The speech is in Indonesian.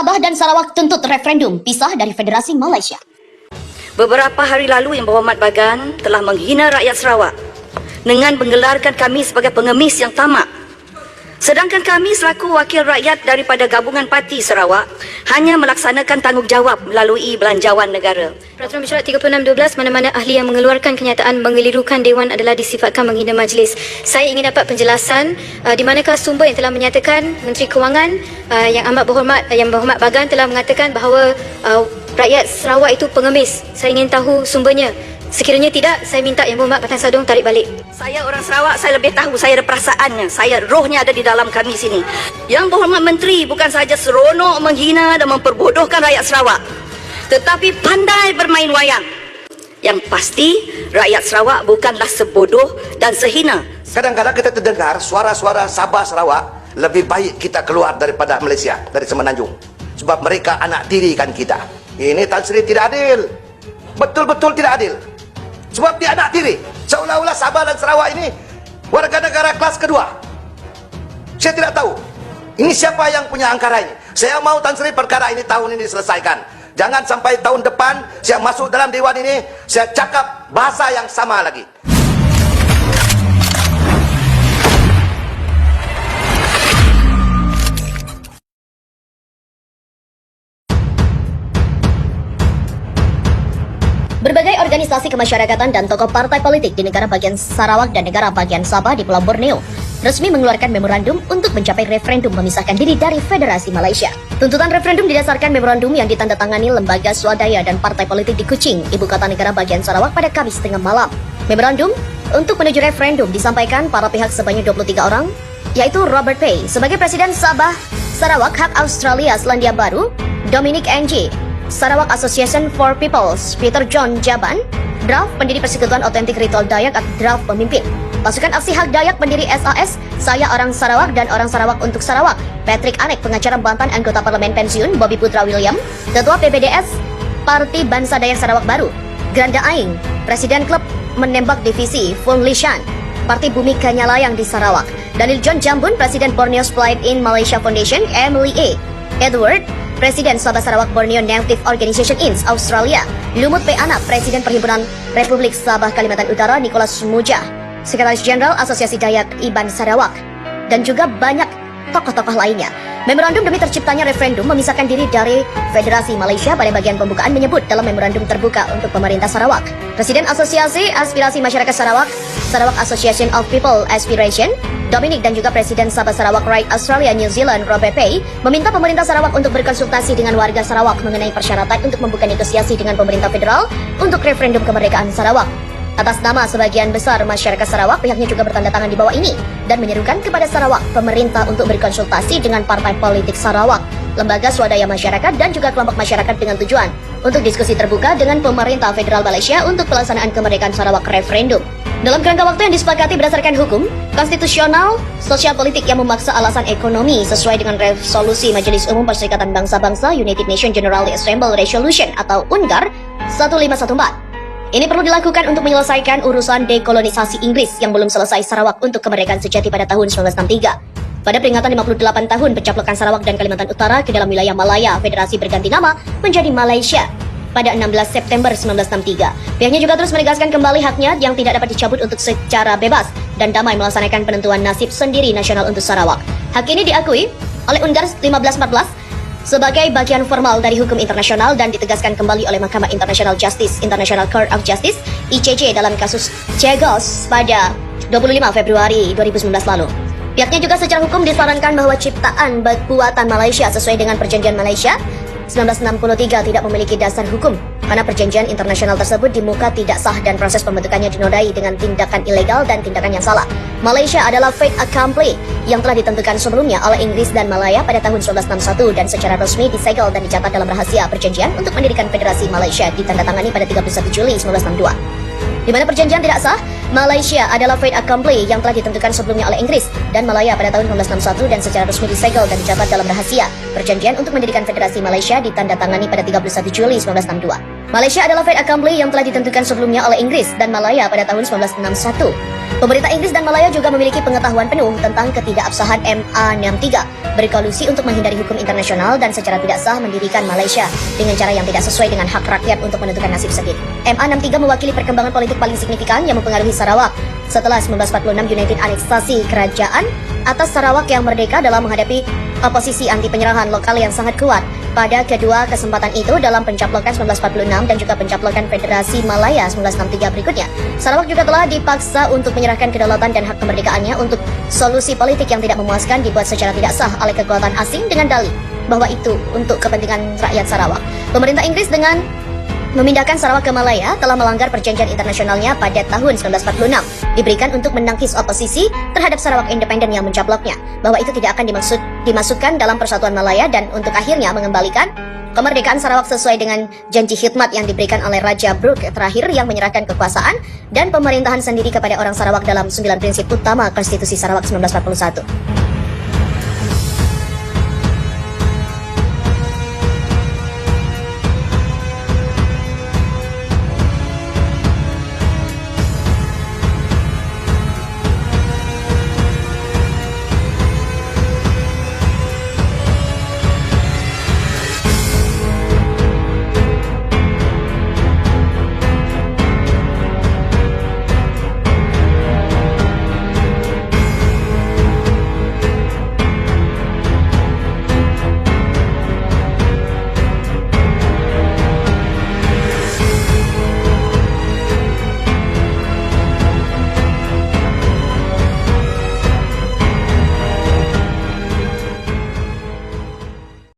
Sabah dan Sarawak tuntut referendum pisah dari Federasi Malaysia. Beberapa hari lalu Yang Berhormat Bagan telah menghina rakyat Sarawak dengan menggelarkan kami sebagai pengemis yang tamak. Sedangkan kami selaku wakil rakyat daripada Gabungan Parti Sarawak hanya melaksanakan tanggungjawab melalui belanjawan negara. Peraturan Mesyuarat 36/12, mana-mana ahli yang mengeluarkan kenyataan mengelirukan Dewan adalah disifatkan menghina majlis. Saya ingin dapat penjelasan di manakah sumber yang telah menyatakan Menteri Kewangan Yang Berhormat Bagan telah mengatakan bahawa rakyat Sarawak itu pengemis. Saya ingin tahu sumbernya. Sekiranya tidak, saya minta Yang Berhormat Batan Sadong tarik balik. Saya orang Sarawak, saya lebih tahu, saya ada perasaannya, saya rohnya ada di dalam kami sini. Yang Berhormat Menteri bukan sahaja seronok menghina dan memperbodohkan rakyat Sarawak, tetapi pandai bermain wayang. Yang pasti, rakyat Sarawak bukanlah sebodoh dan sehina. Kadang-kadang kita terdengar suara-suara Sabah Sarawak, lebih baik kita keluar daripada Malaysia, dari Semenanjung. Sebab mereka anak tirikan kita. Ini Tan Sri tidak adil. Betul-betul tidak adil. Sebab dia anak tiri. Seolah-olah Sabah dan Sarawak ini warga negara kelas kedua. Saya tidak tahu ini siapa yang punya angkara ini. Saya mau Tan Sri perkara ini tahun ini diselesaikan. Jangan sampai tahun depan saya masuk dalam dewan ini, saya cakap bahasa yang sama lagi. Berbagai organisasi kemasyarakatan dan tokoh partai politik di negara bagian Sarawak dan negara bagian Sabah di Pulau Borneo resmi mengeluarkan memorandum untuk mencapai referendum memisahkan diri dari Federasi Malaysia. Tuntutan referendum didasarkan memorandum yang ditandatangani lembaga swadaya dan partai politik di Kuching, ibu kota negara bagian Sarawak pada Kamis tengah malam. Memorandum untuk menuju referendum disampaikan para pihak sebanyak 23 orang, yaitu Robert Pay sebagai Presiden Sabah Sarawak Hak Australia Selandia Baru, Dominic Ng, Sarawak Association for Peoples, Peter John Jaban, draft pendiri Persekutuan Otentik Ritual Dayak atau draft pemimpin. Pasukan Aksi Hak Dayak pendiri SAS, Saya Orang Sarawak dan Orang Sarawak untuk Sarawak, Patrick Anek, pengacara Bantan anggota Parlemen Pensiun, Bobby Putra William, Ketua PBDS, Parti Bangsa Dayak Sarawak Baru, Granda Aing, Presiden Klub Menembak Divisi, Fung Lishan, Parti Bumi Kanyalayang di Sarawak, Daniel John Jambun, Presiden Borneo Splight in Malaysia Foundation, Emily A. Edward, Presiden Sabah Sarawak Borneo Native Organisation Inc. Australia, Lumut P. Anak, Presiden Perhimpunan Republik Sabah Kalimantan Utara Nicholas Mujah, Sekretaris Jenderal Asosiasi Dayak Iban Sarawak, dan juga banyak tokoh-tokoh lainnya. Memorandum demi terciptanya referendum memisahkan diri dari Federasi Malaysia pada bagian pembukaan menyebut dalam memorandum terbuka untuk pemerintah Sarawak. Presiden Asosiasi Aspirasi Masyarakat Sarawak, Sarawak Association of People Aspiration, Dominic dan juga Presiden Sabah Sarawak Right Australia New Zealand Robert Pay meminta pemerintah Sarawak untuk berkonsultasi dengan warga Sarawak mengenai persyaratan untuk membuka negosiasi dengan pemerintah federal untuk referendum kemerdekaan Sarawak. Atas nama sebagian besar masyarakat Sarawak, pihaknya juga bertanda tangan di bawah ini dan menyerukan kepada Sarawak pemerintah untuk berkonsultasi dengan partai politik Sarawak, lembaga swadaya masyarakat dan juga kelompok masyarakat dengan tujuan untuk diskusi terbuka dengan pemerintah federal Malaysia untuk pelaksanaan kemerdekaan Sarawak referendum. Dalam kerangka waktu yang disepakati berdasarkan hukum, konstitusional, sosial politik yang memaksa alasan ekonomi sesuai dengan resolusi Majelis Umum Perserikatan Bangsa-Bangsa United Nations General Assembly Resolution atau UNGAR 1514. Ini perlu dilakukan untuk menyelesaikan urusan dekolonisasi Inggris yang belum selesai Sarawak untuk kemerdekaan sejati pada tahun 1963. Pada peringatan 58 tahun pencaplokan Sarawak dan Kalimantan Utara ke dalam wilayah Malaya, Federasi berganti nama menjadi Malaysia pada 16 September 1963. Pihaknya juga terus menegaskan kembali haknya yang tidak dapat dicabut untuk secara bebas dan damai melaksanakan penentuan nasib sendiri nasional untuk Sarawak. Hak ini diakui oleh UNGAR 1514 sebagai bagian formal dari hukum internasional dan ditegaskan kembali oleh Mahkamah International Justice, International Court of Justice, ICJ dalam kasus Chagos pada 25 Februari 2019 lalu. Pihaknya juga secara hukum disarankan bahwa ciptaan buatan Malaysia sesuai dengan Perjanjian Malaysia 1963 tidak memiliki dasar hukum karena perjanjian internasional tersebut di muka tidak sah dan proses pembentukannya dinodai dengan tindakan ilegal dan tindakan yang salah. Malaysia adalah fait accompli yang telah ditentukan sebelumnya oleh Inggris dan Malaya pada tahun 1961 dan secara resmi disegel dan dicatat dalam rahasia perjanjian untuk mendirikan Federasi Malaysia ditandatangani pada 31 Juli 1962. Di mana perjanjian tidak sah, Malaysia adalah fait accompli yang telah ditentukan sebelumnya oleh Inggris dan Malaya pada tahun 1961 dan secara resmi disegel dan dicatat dalam rahasia perjanjian untuk mendirikan Federasi Malaysia ditandatangani pada 31 Juli 1962. Malaysia adalah fait accompli yang telah ditentukan sebelumnya oleh Inggris dan Malaya pada tahun 1961. Pemerintah Inggris dan Malaya juga memiliki pengetahuan penuh tentang ketidakabsahan MA63, berkolusi untuk menghindari hukum internasional dan secara tidak sah mendirikan Malaysia dengan cara yang tidak sesuai dengan hak rakyat untuk menentukan nasib sendiri. MA63 mewakili perkembangan politik paling signifikan yang mempengaruhi Sarawak setelah 1946 United aneksasi kerajaan atas Sarawak yang merdeka dalam menghadapi oposisi anti penyerahan lokal yang sangat kuat. Pada kedua kesempatan itu dalam pencaplokan 1946 dan juga pencaplokan Federasi Malaya 1963 berikutnya, Sarawak juga telah dipaksa untuk menyerahkan kedaulatan dan hak kemerdekaannya untuk solusi politik yang tidak memuaskan dibuat secara tidak sah oleh kekuatan asing dengan dalih bahwa itu untuk kepentingan rakyat Sarawak. Pemerintah Inggris dengan memindahkan Sarawak ke Malaya telah melanggar perjanjian internasionalnya pada tahun 1946, diberikan untuk menangkis oposisi terhadap Sarawak independen yang mencaploknya, bahwa itu tidak akan dimasukkan dalam Persatuan Malaya dan untuk akhirnya mengembalikan kemerdekaan Sarawak sesuai dengan janji khidmat yang diberikan oleh Raja Brooke terakhir yang menyerahkan kekuasaan dan pemerintahan sendiri kepada orang Sarawak dalam 9 prinsip utama Konstitusi Sarawak 1941.